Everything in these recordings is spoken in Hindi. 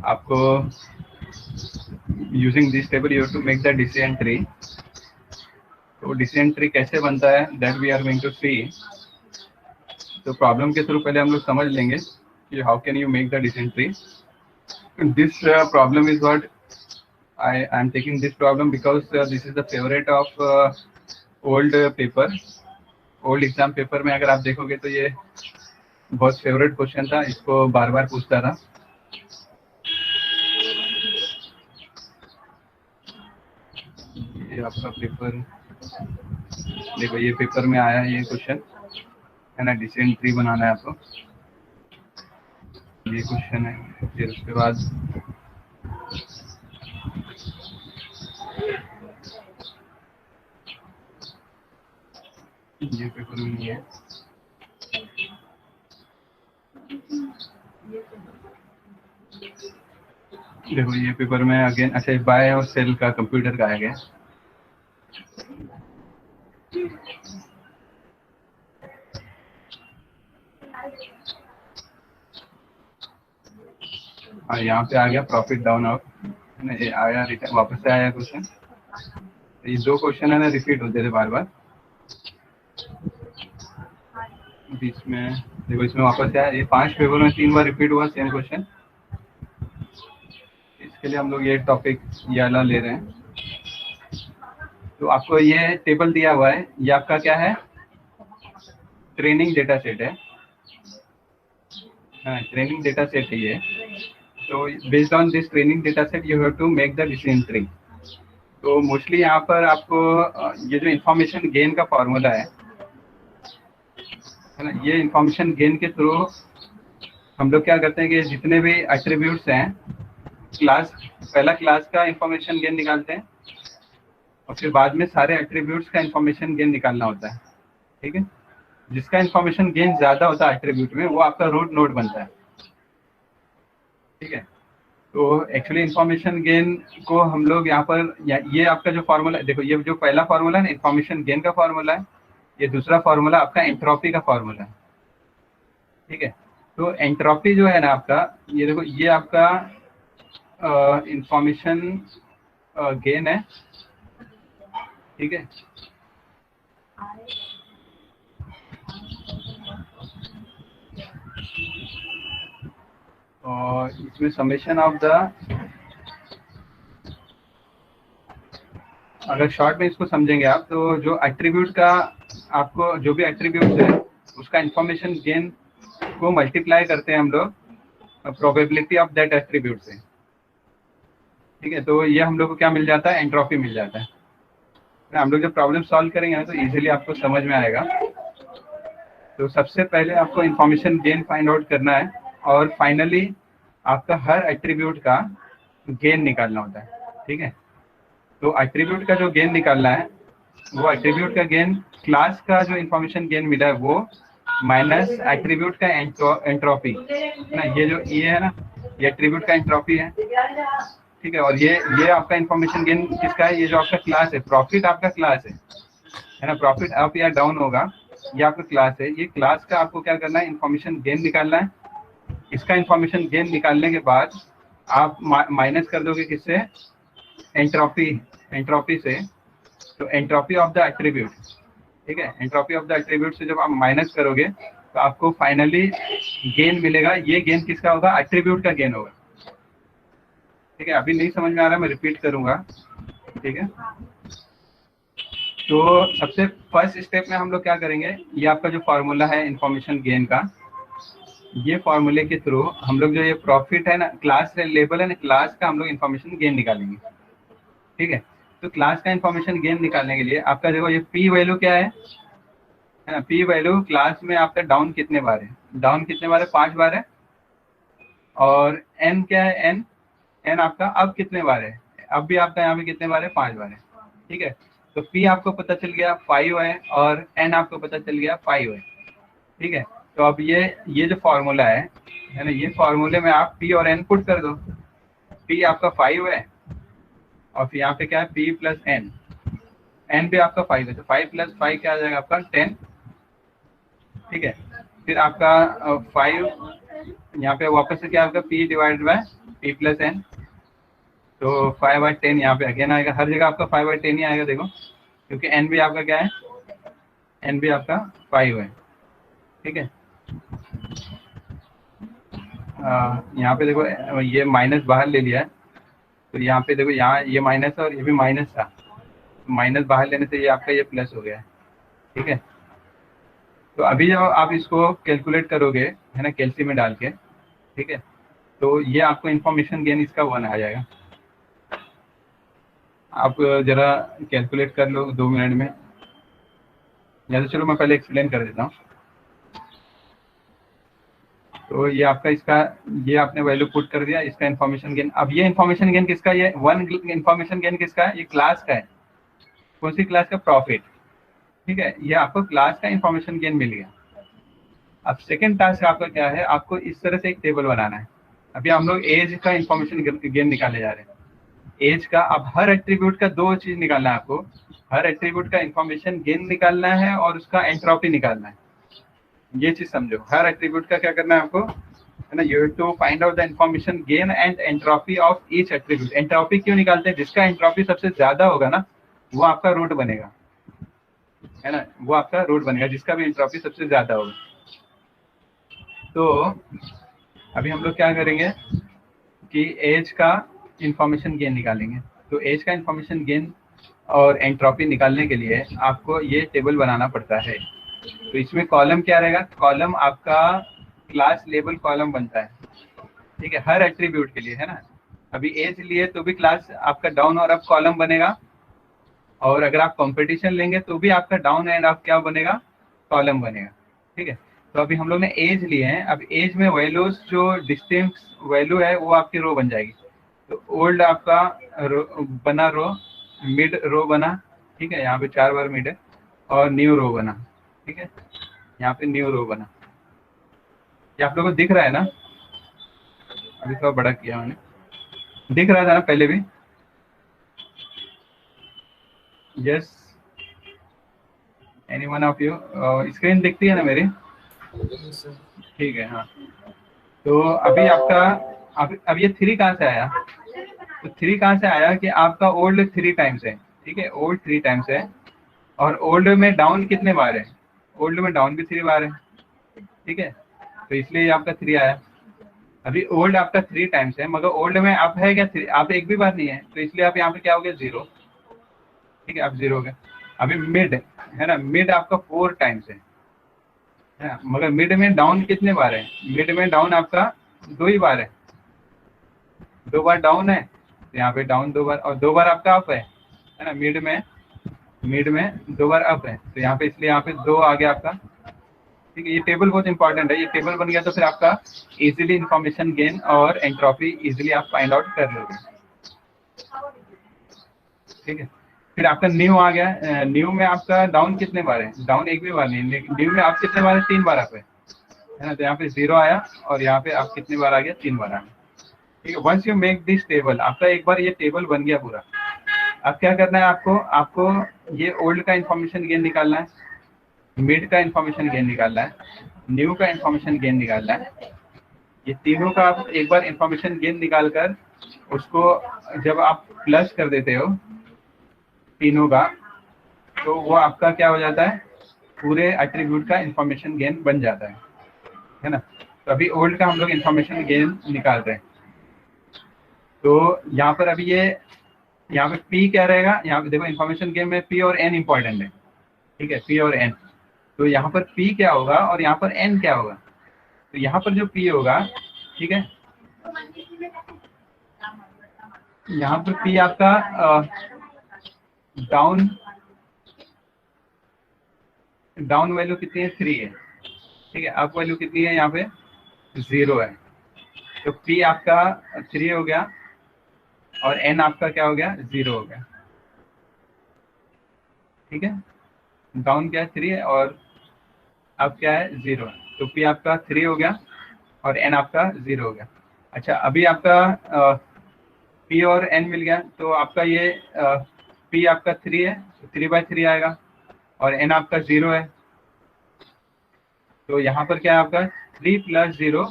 आपको using this table you have to make the decision tree. तो डिसीजन ट्री कैसे बनता है that we are going to see. तो प्रॉब्लम के थ्रू पहले हम लोग समझ लेंगे कि how can you make the decision tree. This problem is what I am taking this problem because this is the favorite of old paper, old exam paper में अगर आप देखोगे तो ये बहुत फेवरेट क्वेश्चन था, इसको बार बार पूछता था। ये आपका पेपर देखो, ये पेपर में आया ये क्वेश्चन है ना, डिसीजन ट्री बनाना है आपको, ये क्वेश्चन है। फिर उसके बाद ये पेपर में नहीं है, देखो ये पेपर में अगेन अच्छा बाय और सेल का कंप्यूटर का आ गया। हाँ यहाँ पे आ गया प्रॉफिट डाउन आउट, आया रिटर्न वापस से आया क्वेश्चन। ये दो क्वेश्चन है ना रिपीट होते थे बार बार बीच में, देखो इसमें वापस से आया। ये 5 पेपर में 3 बार रिपीट हुआ सेम क्वेश्चन। इसके लिए हम लोग ये टॉपिक ये वाला ले रहे हैं। तो आपको ये टेबल दिया हुआ है, ये आपका क्या है, ट्रेनिंग डेटा सेट है। हाँ ट्रेनिंग डेटा सेट है ये। तो based on this training data set you have to make the decision tree. तो मोस्टली यहाँ पर आपको ये जो इंफॉर्मेशन गेन का फॉर्मूला है ना, ये इंफॉर्मेशन गेन के थ्रू हम लोग क्या करते हैं कि जितने भी एट्रीब्यूट्स हैं क्लास, पहला क्लास का इंफॉर्मेशन गेन निकालते हैं और फिर बाद में सारे एट्रीब्यूट्स का इंफॉर्मेशन गेन निकालना होता है। ठीक है, जिसका इंफॉर्मेशन गेन ज्यादा होता है एट्रीब्यूट में वो आपका रूट नोड बनता है। ठीक है, तो एक्चुअली इंफॉर्मेशन गेन को हम लोग यहाँ पर ये आपका जो फॉर्मूला देखो, ये जो पहला फॉर्मूला है इंफॉर्मेशन गेन का फॉर्मूला है, ये दूसरा फॉर्मूला आपका एंट्रोपी का फॉर्मूला है। ठीक है, तो एंट्रोपी जो है ना आपका, ये देखो ये आपका इंफॉर्मेशन गेन है। ठीक है, और इसमें समेशन ऑफ द, अगर शॉर्ट में इसको समझेंगे आप तो जो एट्रीब्यूट का आपको जो भी एट्रीब्यूट है उसका इंफॉर्मेशन गेन को मल्टीप्लाई करते हैं हम लोग प्रोबेबिलिटी ऑफ दैट एट्रीब्यूट से। ठीक है, तो ये हम लोग को क्या मिल जाता है, एंट्रोपी मिल जाता है। हम लोग जब प्रॉब्लम सॉल्व करेंगे ना तो इजीली आपको समझ में आएगा। तो सबसे पहले आपको इंफॉर्मेशन गेन फाइंड आउट करना है और फाइनली आपका हर एट्रीब्यूट का गेन निकालना होता है। ठीक है, तो एट्रीब्यूट का जो गेन निकालना है वो एट्रीब्यूट का गेन क्लास का जो इंफॉर्मेशन गेन मिला है वो माइनस एट्रीब्यूट का एंट्रोपी ना, ये जो ये है ना ये एट्रीब्यूट का एंट्रोपी है। ठीक है, और ये आपका इंफॉर्मेशन गेन किसका है, ये जो आपका क्लास है, प्रॉफिट आपका क्लास है ना, प्रॉफिट अप या डाउन होगा, ये आपका क्लास है। ये क्लास का आपको क्या करना है, इंफॉर्मेशन गेन निकालना है। इसका इंफॉर्मेशन गेन निकालने के बाद आप माइनस कर दोगे किससे, एंट्रोपी, एंट्रोपी से। तो एंट्रोपी ऑफ द एट्रीब्यूट, ठीक है, एंट्रोपी ऑफ द एट्रीब्यूट से जब आप माइनस करोगे तो आपको फाइनली गेन मिलेगा। ये गेन किसका होगा, एट्रीब्यूट का गेन होगा। ठीक है, अभी नहीं समझ में आ रहा, मैं रिपीट करूंगा। ठीक है, तो सबसे फर्स्ट स्टेप में हम लोग क्या करेंगे, ये आपका जो फॉर्मूला है इंफॉर्मेशन गेन का, ये फॉर्मूले के थ्रू हम लोग जो ये प्रॉफिट है ना, क्लास लेबल है ना, क्लास का हम लोग इंफॉर्मेशन गेन निकालेंगे। ठीक है, तो क्लास का इंफॉर्मेशन गेन निकालने के लिए आपका देखो ये पी वैल्यू क्या है ना, पी वैल्यू क्लास में आपका डाउन कितने बार है, डाउन कितने बार है, 5 बार है। और एन क्या है, एन, एन आपका अब कितने बार है, अब भी आपका यहाँ पे कितने बार है, 5 बार है। ठीक है, तो पी आपको पता चल गया 5 है और एन आपको पता चल गया 5 है। ठीक है, तो अब ये जो फॉर्मूला है ना, ये फॉर्मूले में आप पी और एन पुट कर दो। पी आपका 5 है और फिर यहाँ पे क्या है, पी प्लस एन, एन भी आपका 5 है, तो 5 प्लस 5 क्या आ जाएगा आपका 10। ठीक है, फिर आपका 5 यहाँ पे वापस से क्या आपका p divided by p plus n, तो 5/10 यहाँ पे अगेन आएगा। हर जगह आपका 5/10 ही आएगा देखो, क्योंकि n भी आपका क्या है, n भी आपका 5 है। ठीक है, यहाँ पे देखो ये माइनस बाहर ले लिया है, तो यहाँ पे देखो यहाँ ये माइनस और ये भी माइनस था, माइनस बाहर लेने से ये आपका ये प्लस हो गया है। ठीक है, तो अभी जब आप इसको कैलकुलेट करोगे है ना कैलसी में डाल के, ठीक है, तो ये आपको इन्फॉर्मेशन गेन इसका 1 आ जाएगा। आप जरा कैलकुलेट कर लो 2 मिनट में, या तो चलो मैं पहले एक्सप्लेन कर देता हूँ। तो ये आपका इसका ये आपने वैल्यू पुट कर दिया, इसका इन्फॉर्मेशन गेन। अब ये इन्फॉर्मेशन गेन किसका, ये 1 इन्फॉर्मेशन गेन किसका है, ये क्लास का है। कौन सी क्लास का, प्रॉफिट। ठीक है, ये आपको क्लास का इन्फॉर्मेशन गेन मिल गया। अब सेकंड टास्क आपका क्या है, आपको इस तरह से एक टेबल बनाना है। अभी हम लोग एज का इन्फॉर्मेशन गेन निकालने जा रहे हैं, एज का। अब हर एट्रीब्यूट का 2 चीज निकालना है आपको, हर एट्रीब्यूट का इन्फॉर्मेशन गेन निकालना है और उसका एंट्रोपी निकालना है। ये चीज समझो, हर एट्रीब्यूट का क्या करना है आपको, है ना, you have to find out the information gain and entropy of each attribute. Entropy क्यों निकालते हैं, जिसका एंट्रोपी सबसे ज्यादा होगा ना वो आपका रूट बनेगा, है ना, वो आपका रूट बनेगा जिसका भी एंट्रोपी सबसे ज्यादा होगा। तो अभी हम लोग क्या करेंगे कि एज का इंफॉर्मेशन गेन निकालेंगे। तो एज का इंफॉर्मेशन गेन और एंट्रोपी निकालने के लिए आपको ये टेबल बनाना पड़ता है। तो इसमें कॉलम क्या रहेगा, कॉलम आपका क्लास लेवल कॉलम बनता है। ठीक है, हर एट्रीब्यूट के लिए, है ना। अभी एज लिए तो भी क्लास आपका डाउन और अप कॉलम बनेगा, और अगर आप कंपटीशन लेंगे तो भी आपका डाउन एंड अप क्या बनेगा, कॉलम बनेगा। ठीक है, तो अभी हम लोग ने एज लिए हैं, अब एज में वैल्यूज जो डिस्टेंस वैल्यू है वो आपकी रो बन जाएगी। तो ओल्ड आपका बना रो, मिड रो बना, ठीक है, यहाँ पे 4 बार मिड है, और न्यू रो बना। ठीक है, यहाँ पे न्यू रो बना। ये आप लोगों को दिख रहा है ना, अभी थोड़ा बड़ा किया मैंने, दिख रहा था ना पहले भी। Yes, any one of you, screen दिखती है ना मेरी, ठीक है। हाँ, तो अभी आपका अब ये 3 कहाँ से आया, तो 3 कहाँ से आया कि आपका ओल्ड 3 टाइम्स है। ठीक है, ओल्ड 3 टाइम्स है, और ओल्ड में डाउन कितने बार है, ओल्ड में डाउन भी 3 बार है। ठीक है, तो इसलिए ये आपका 3 आया। अभी ओल्ड आपका 3 टाइम्स है, मगर ओल्ड में अप है क्या, 3 आप एक भी बार नहीं है, तो इसलिए आप यहाँ पे क्या हो गया, 0। ठीक है, अब 0 हो गया। अभी मिड है ना, मिड आपका 4 टाइम्स है ना, मगर मिड में डाउन कितने बार है, मिड में डाउन आपका 2 ही बार है, 2 बार डाउन है, तो यहाँ पे डाउन 2 बार, और 2 बार आपका अप है ना, मिड में 2 बार अप है, तो यहाँ पे इसलिए यहाँ पे 2 आ गया आपका। ठीक है, ये टेबल बहुत इंपॉर्टेंट है, ये टेबल बन गया तो फिर आपका इजीली इंफॉर्मेशन गेन और एंट्रोपी इजीली आप फाइंड आउट कर लोगे। ठीक है, फिर आपका न्यू आ गया, न्यू में आपका डाउन कितने बार है, डाउन एक भी बार नहीं, न्यू में आप कितने बार है, 3 बार आप है ना, तो यहाँ पे 0 आया, और यहाँ पे आप कितनी बार आ गया, 3 बार आ गया। ठीक है, once you make this table, आपका एक बार ये टेबल बन गया पूरा। अब क्या करना है आपको ये ओल्ड का इंफॉर्मेशन गेन निकालना है, मिड का इंफॉर्मेशन गेन निकालना है, न्यू का इंफॉर्मेशन गेन निकालना है। ये तीनों का आप एक बार इंफॉर्मेशन गेन निकाल कर उसको जब आप प्लस कर देते हो तीनों का, तो वो आपका क्या हो जाता है, पूरे एट्रीब्यूट का इंफॉर्मेशन गेन बन जाता है ना। तो अभी ओल्ड का हम लोग इंफॉर्मेशन गेन निकाल रहे हैं। तो यहाँ पर अभी ये यहाँ पे P क्या रहेगा, यहाँ पे देखो इंफॉर्मेशन गेन में P और N इंपॉर्टेंट है। ठीक है, P और N, तो यहाँ पर P क्या होगा और यहाँ पर N क्या होगा। तो यहाँ पर जो P होगा, ठीक है, यहाँ पर P आपका डाउन वैल्यू कितनी है, 3 है। ठीक है, अप वैल्यू कितनी है, यहाँ पे 0 है। तो P आपका 3 हो गया, और N आपका क्या हो गया, 0 हो गया। ठीक है, डाउन क्या है, 3 है, और अब क्या है, 0 है। तो P आपका 3 हो गया, और N आपका 0 हो गया। अच्छा, अभी आपका P और N मिल गया, तो आपका ये P आपका 3 है, तो 3/3 आएगा, और N आपका 0 है। तो यहाँ पर क्या है आपका 3 + 0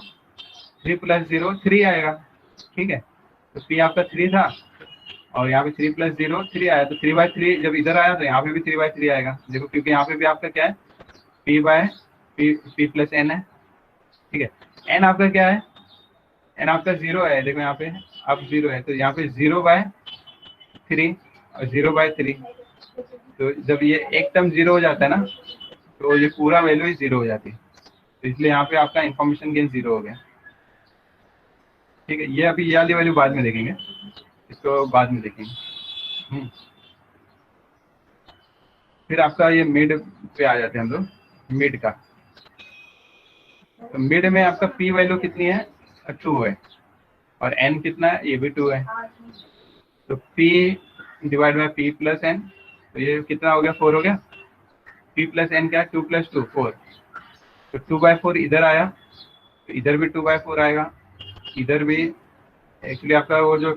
3 + 0 3 आएगा, ठीक है। तो P आपका 3 था और यहाँ पे 3 + 0 3 आया, तो 3/3 जब इधर आया तो यहाँ पे भी 3/3 आएगा, देखो, क्योंकि यहाँ पे भी आपका क्या है, P + n है, ठीक है। n आपका क्या है, n आपका 0 है, देखो यहाँ पे अब 0 है, तो यहाँ पे 0/3 और 0/3, तो जब ये एक टर्म 0 हो जाता है ना, तो ये पूरा वैल्यू ही 0 हो जाती है, तो इसलिए यहाँ पे आपका इंफॉर्मेशन गेन 0 हो गया, ठीक है। ये अभी ये वाली वैल्यू बाद में देखेंगे, इसको बाद में देखेंगे। फिर आपका ये मिड पे आ जाते हैं हम लोग, मिड का। तो मिड में आपका P वैल्यू कितनी है, 2 है, और n कितना है, ये भी 2 है, तो P / P + n, तो ये कितना हो गया, 4 हो गया। P + n क्या है, 2 + 2 4, तो 2/4 इधर आया, तो इधर भी 2/4 आएगा, इधर भी। एक्चुअली आपका वो जो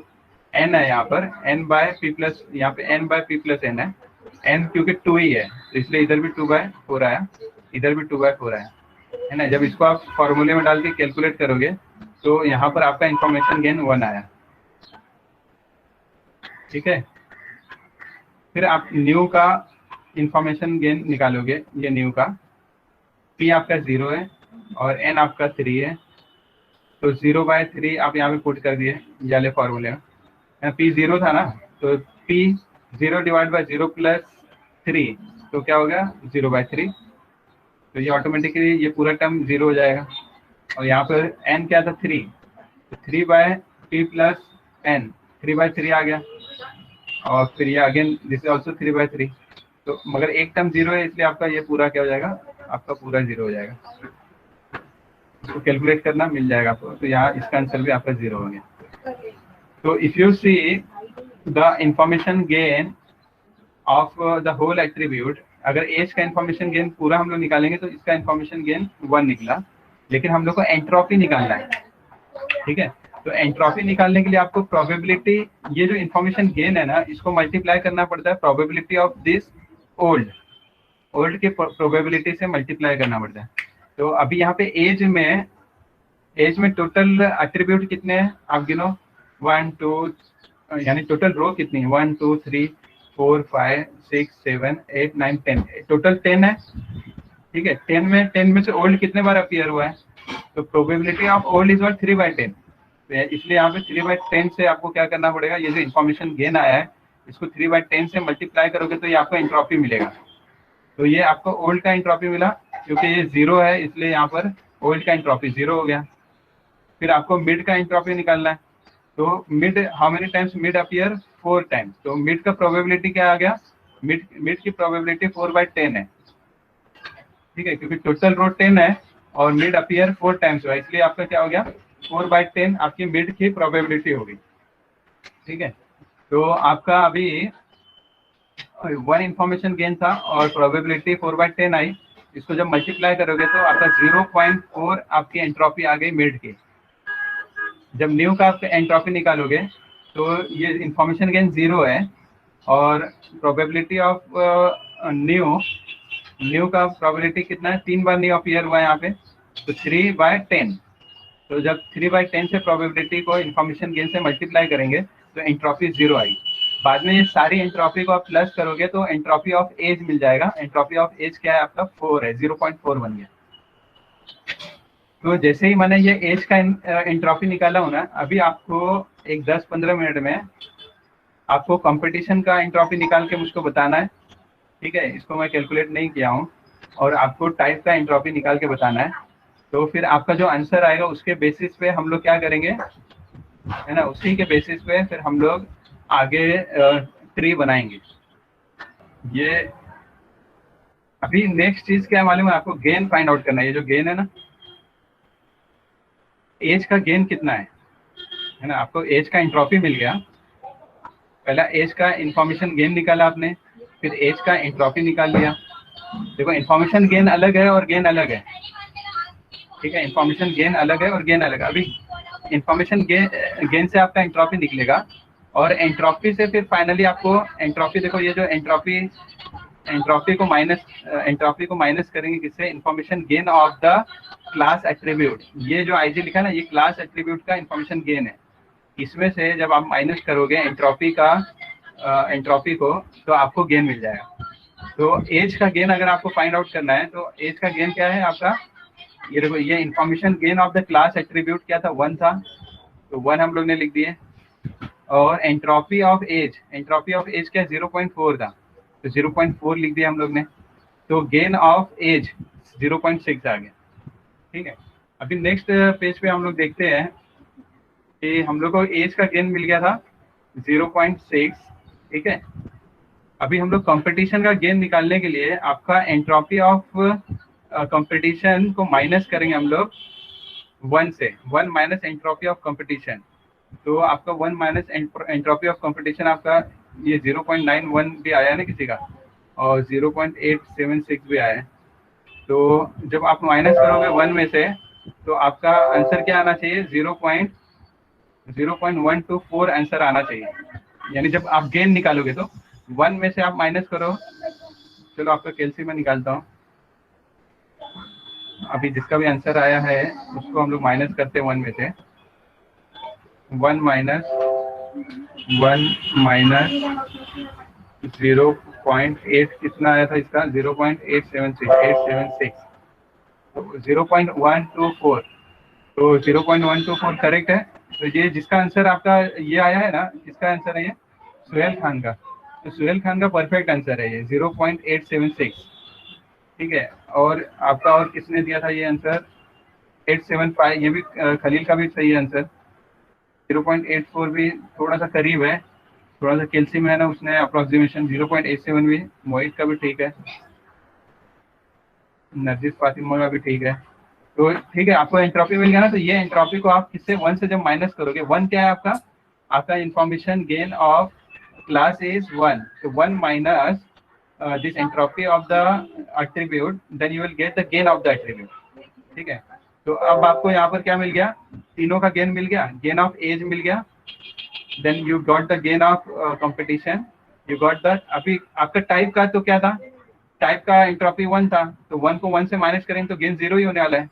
n है यहाँ पर n/P+, यहाँ पे n/P + n है, n क्योंकि 2 ही है, तो इसलिए इधर भी 2/4 आया, इधर भी 2/4 आया, है ना। जब इसको आप फॉर्मूले में डाल के कैलकुलेट करोगे तो यहाँ पर आपका इंफॉर्मेशन गेन 1 आया, ठीक है। फिर आप न्यू का इंफॉर्मेशन गेन निकालोगे, ये न्यू का P आपका 0 है और n आपका 3 है, तो 0/3 आप यहाँ पे पुट कर दिए ये वाले फॉर्मूले में, P 0 था ना, तो P 0 / 0 + 3, तो क्या हो गया, 0/3, तो ये ऑटोमेटिकली ये पूरा टर्म 0 हो जाएगा। और यहाँ पर n क्या था, 3, तो 3/P + n 3/3 आ गया, और फिर ये अगेन दिस इज ऑल्सो 3/3, तो मगर एक टर्म 0 है, इसलिए आपका ये पूरा क्या हो जाएगा, आपका पूरा 0 हो जाएगा। इसको कैलकुलेट करना मिल जाएगा आपको, तो यहाँ इसका आंसर भी आपका 0 हो गया। तो if you see the information gain of the whole attribute, अगर एज का इंफॉर्मेशन गेन पूरा हम लोग निकालेंगे तो इसका इंफॉर्मेशन गेन 1 निकला, लेकिन हम लोग को एंट्रोपी निकालना है, ठीक है। तो एंट्रोपी निकालने के लिए आपको प्रोबेबिलिटी, ये जो इंफॉर्मेशन गेन है ना, इसको मल्टीप्लाई करना पड़ता है प्रोबेबिलिटी ऑफ दिस ओल्ड के प्रोबेबिलिटी से मल्टीप्लाई करना पड़ता है। तो अभी यहाँ पे एज में टोटल एट्रीब्यूट कितने हैं आप गिनो, 1 2, यानी टोटल रो कितनी है, 1 2 3 4 5 6 7 8 9 10, टोटल 10 है, ठीक है। 10 में से ओल्ड कितने बार अपीयर हुआ है, तो प्रोबेबिलिटी ऑफ ओल्ड इज 3/10, इसलिए यहाँ पे 3/10 से आपको क्या करना पड़ेगा, ये जो इन्फॉर्मेशन गेन आया है इसको 3/10 से मल्टीप्लाई करोगे तो ये आपको एंट्रोपी मिलेगा। तो ये आपको ओल्ड का एंट्रोपी मिला, क्योंकि ये 0 है इसलिए यहाँ पर ओल्ड का एंट्रोपी 0 हो गया। फिर आपको मिड का एंट्रोपी निकालना है, तो mid how many times mid appear, 4 times, तो मिड का प्रोबेबिलिटी क्या आ गया, मिड की प्रोबेबिलिटी 4/10 है, ठीक है, क्योंकि टोटल रो 10 है और मिड अपीयर 4 टाइम्स हुआ, इसलिए आपका क्या हो गया, 4/10 आपकी मिड की प्रोबेबिलिटी होगी, ठीक है। तो आपका अभी 1 इंफॉर्मेशन गेन था और प्रोबेबिलिटी 4/10 आई, इसको जब मल्टीप्लाई करोगे तो आपका 0.4 आपकी एंट्रोपी आ गई मिड की। जब न्यू का आप एंट्रोपी निकालोगे तो ये इंफॉर्मेशन गेन 0 है और प्रोबेबिलिटी ऑफ न्यू का प्रोबेबिलिटी कितना है, 3 बार न्यू अपीयर हुआ है यहाँ पे, तो 3/10, तो जब 3/10 से प्रोबेबिलिटी को इंफॉर्मेशन गेन से मल्टीप्लाई करेंगे तो एंट्रोपी 0 आई। बाद में ये सारी एंट्रोपी को आप प्लस करोगे तो एंट्रोपी ऑफ एज मिल जाएगा, एंट्रोपी ऑफ एज क्या है आपका 4 है, 0.4 बन गया। तो जैसे ही मैंने ये एज का एंट्रोपी निकाला हूं ना, अभी आपको एक 10-15 मिनट में आपको कंपटीशन का एंट्रोपी निकाल के मुझको बताना है, ठीक है। इसको मैं कैलकुलेट नहीं किया हूँ, और आपको टाइप का एंट्रोपी निकाल के बताना है। तो फिर आपका जो आंसर आएगा उसके बेसिस पे हम लोग क्या करेंगे, है ना, उसी के बेसिस पे फिर हम लोग आगे ट्री बनाएंगे। ये अभी नेक्स्ट चीज क्या मालूम है आपको, गेन फाइंड आउट करना है। ये जो गेन है ना, एज का गेन कितना है ना, आपको एज का एंट्रोपी मिल गया, पहला एज का इंफॉर्मेशन गेन निकाला आपने, फिर एज का एंट्रोपी निकाल लिया। देखो इंफॉर्मेशन गेन अलग है और गेन अलग है, ठीक है, इंफॉर्मेशन गेन अलग है और गेन अलग है। अभी इंफॉर्मेशन गेन से आपका एंट्रोपी निकलेगा, और एंट्रोपी से फिर फाइनली आपको एंट्रोपी, देखो ये जो एंट्रोपी एंट्रोपी को माइनस करेंगे किससे, information gain of the class attribute. ये जो आईजी लिखा है ना, ये क्लास एट्रीब्यूट का इंफॉर्मेशन गेन है। इसमें से जब आप माइनस करोगे एंट्रोपी को, तो आपको गेन मिल जाएगा। तो एज का गेन अगर आपको फाइंड आउट करना है, तो एज का गेन क्या है आपका, ये देखो, ये information gain of the class attribute क्या था, 1 था, तो 1 हम लोग ने लिख दिए। और एंट्रोपी ऑफ एज क्या 0.4 था, तो 0.4 लिख दिया हम लोग ने। तो गेन ऑफ एज 0.6 आ गया। ठीक है, अभी नेक्स्ट पेज पे हम लोग देखते हैं कि हम लोग को एज का गेन मिल गया था 0.6। ठीक है, अभी हम लोग कंपटीशन का गेन निकालने के लिए आपका एंट्रोपी ऑफ कंपटीशन को माइनस करेंगे हम लोग 1 से, 1 माइनस एंट्रोपी ऑफ कंपटीशन। तो आपका 1 माइनस एंट्रोपी ऑफ कंपटीशन आपका ये 0.91 भी आया है ना किसी का, और 0.876 भी आया है। तो जब आप माइनस करोगे 1 में से, तो आपका आंसर क्या आना चाहिए, 0.124 आंसर आना चाहिए। यानी जब आप गेन निकालोगे तो 1 में से आप माइनस करो। चलो आपका कैलसी में निकालता हूँ। अभी जिसका भी आंसर आया है उसको हम लोग माइनस करते हैं 1 में से। 1 माइनस 0.8 कितना आया था इसका, 0.876 तो 0.124, तो 0.124 करेक्ट है। तो ये जिसका आंसर आपका ये आया है ना, किसका आंसर है ये, सुहेल खान का। तो सुहेल खान का परफेक्ट आंसर है ये 0.876। ठीक है, और आपका और किसने दिया था ये आंसर, 875, ये भी खलील का भी सही आंसर। 0.84 भी थोड़ा सा करीब है, थोड़ा सा कैल्सी में है ना उसने अप्रोक्सीमेशन। 0.87 भी मोहित का भी ठीक है, नरजिस फातिमा का भी ठीक है। तो ठीक है, आपको एंट्रोपी मिल गया ना। तो ये एंट्रोपी को आप किससे, 1 से जब माइनस करोगे, 1 क्या है आपका information gain of class is 1, तो 1 minus this entropy of the attribute, then you will get the gain of the attribute. ठीक है, तो अब आपको यहाँ पर क्या मिल गया, तीनों का गेन मिल गया, गेन ऑफ एज मिल गया, then you got the gain of competition, you got the, अभी आपका टाइप का तो क्या था, टाइप का एंट्रोपी 1 था, तो 1 को 1 से माइनस करेंगे तो गेन 0 ही होने वाला है।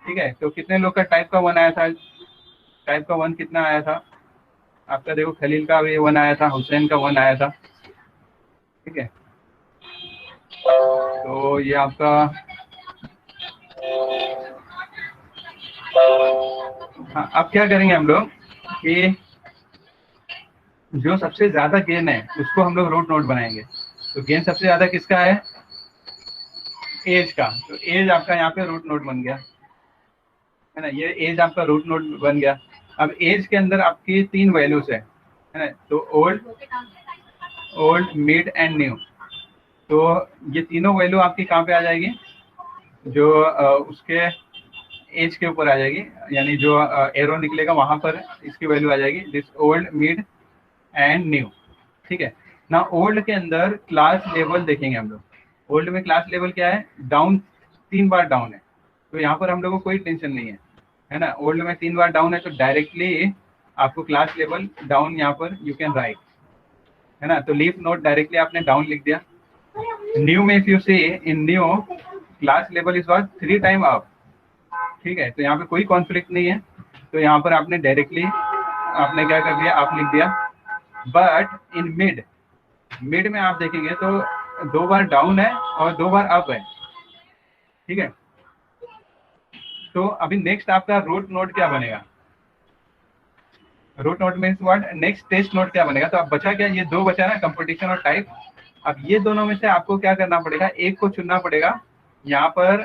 ठीक है, तो कितने लोग का टाइप का 1 आया था, टाइप का 1 कितना आया था आपका, देखो खलील का भी 1 आया था, हुसैन का 1 आया था। ठीक है, तो ये आपका हाँ, अब क्या करेंगे हम लोग कि जो सबसे ज्यादा गेन है उसको हम लोग रूट नोड बनाएंगे। तो गेन सबसे ज्यादा किसका है, एज का, तो एज आपका यहाँ पे रूट नोड बन गया है ना, ये एज आपका रूट नोड बन गया। अब एज के अंदर आपकी 3 वैल्यूज है ना, तो ओल्ड मिड एंड न्यू। तो ये तीनों वैल्यू आपकी कहाँ पे आ जाएगी, जो उसके एज के ऊपर आ जाएगी, यानी जो एरो निकलेगा वहां पर इसकी वैल्यू आ जाएगी, this old mid and new. ठीक है ना, ओल्ड के अंदर क्लास लेवल देखेंगे हम लोग। ओल्ड में क्लास लेवल क्या है, डाउन, 3 बार डाउन है, तो यहाँ पर हम लोग को कोई टेंशन नहीं है ना। ओल्ड में 3 बार डाउन है, तो डायरेक्टली आपको क्लास लेवल डाउन यहाँ पर यू कैन राइट, है ना। तो लीफ नोट डायरेक्टली आपने डाउन लिख दिया। न्यू में if you see in new class level is what 3 time up. ठीक है, तो यहाँ पे कोई कॉन्फ्लिक्ट नहीं है, तो यहाँ पर आपने डायरेक्टली आपने क्या कर दिया, आप लिख दिया। बट इन मिड में आप देखेंगे तो 2 बार डाउन है और 2 बार अप है। ठीक है, तो अभी नेक्स्ट आपका रूट नोड क्या बनेगा, root node means what, next test node क्या बनेगा। तो अब बचा क्या, ये 2 बचा ना, कंपटीशन और टाइप। अब ये दोनों में से आपको क्या करना पड़ेगा, एक को चुनना पड़ेगा यहाँ पर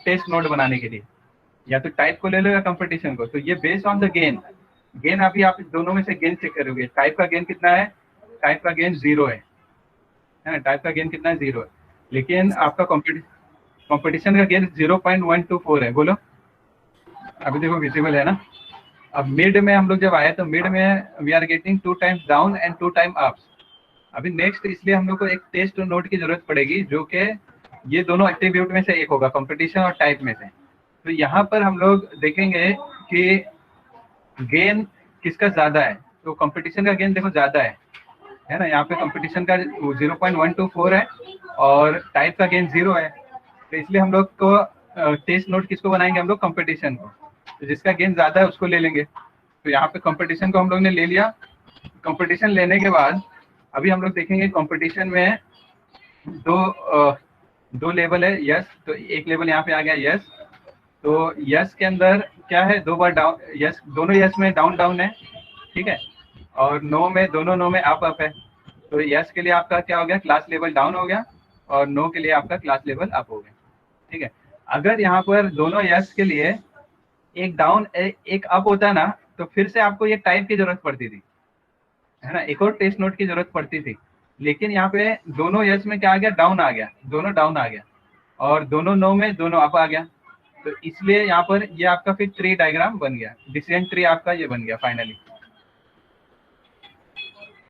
टेस्ट नोड बनाने के लिए, या तो टाइप को ले लो या कंपटीशन को। तो ये बेस्ड ऑन द गेन अभी आप दोनों में से गेन चेक करोगे। टाइप का गेन कितना है, टाइप का गेन 0 है ना, टाइप का गेन कितना है, 0 है। लेकिन आपका कंपटीशन का गेन 0.124 है। बोलो, अभी देखो विजिबल है ना। अब मिड में हम लोग जब आए तो मिड में we are getting 2 times down and 2 time up. अभी नेक्स्ट इसलिए हम लोग को एक टेस्ट नोड की जरूरत पड़ेगी, जो कि ये दोनों एट्रीब्यूट में से एक होगा, कंपटीशन और टाइप में से। तो यहाँ पर हम लोग देखेंगे कि गेन किसका ज्यादा है। तो कंपटीशन का गेन देखो ज्यादा है है ना। यहाँ पे कंपटीशन का 0.124 है और टाइप का गेन 0 है, तो इसलिए हम लोग को टेस्ट नोड किसको बनाएंगे, हम लोग कंपटीशन को, तो जिसका गेन ज्यादा है उसको ले लेंगे। तो यहाँ पे कंपटीशन को हम लोग ने ले लिया। कंपटीशन लेने के बाद अभी हम लोग देखेंगे कंपटीशन में दो लेवल है यस, तो एक लेवल यहाँ पे आ गया यस। तो यस के अंदर क्या है, 2 बार डाउन यस, दोनों यस में डाउन डाउन है, ठीक है, और नो में, दोनों नो में अप अप है। तो यस के लिए आपका क्या हो गया, क्लास लेवल डाउन हो गया, और नो के लिए आपका क्लास लेवल अप हो गया, ठीक है। अगर यहाँ पर दोनों यस के लिए एक डाउन एक अप होता ना, तो फिर से आपको ये टाइप की जरूरत पड़ती थी, है ना, एक और टेस्ट नोट की जरूरत पड़ती थी। लेकिन यहाँ पे दोनों यस में क्या आ गया, डाउन आ गया, दोनों डाउन आ गया, और दोनों नो में दोनों अप आ गया। तो इसलिए यहाँ पर ये आपका फिर ट्री डायग्राम बन गया, डिसीजन ट्री आपका ये बन गया फाइनली।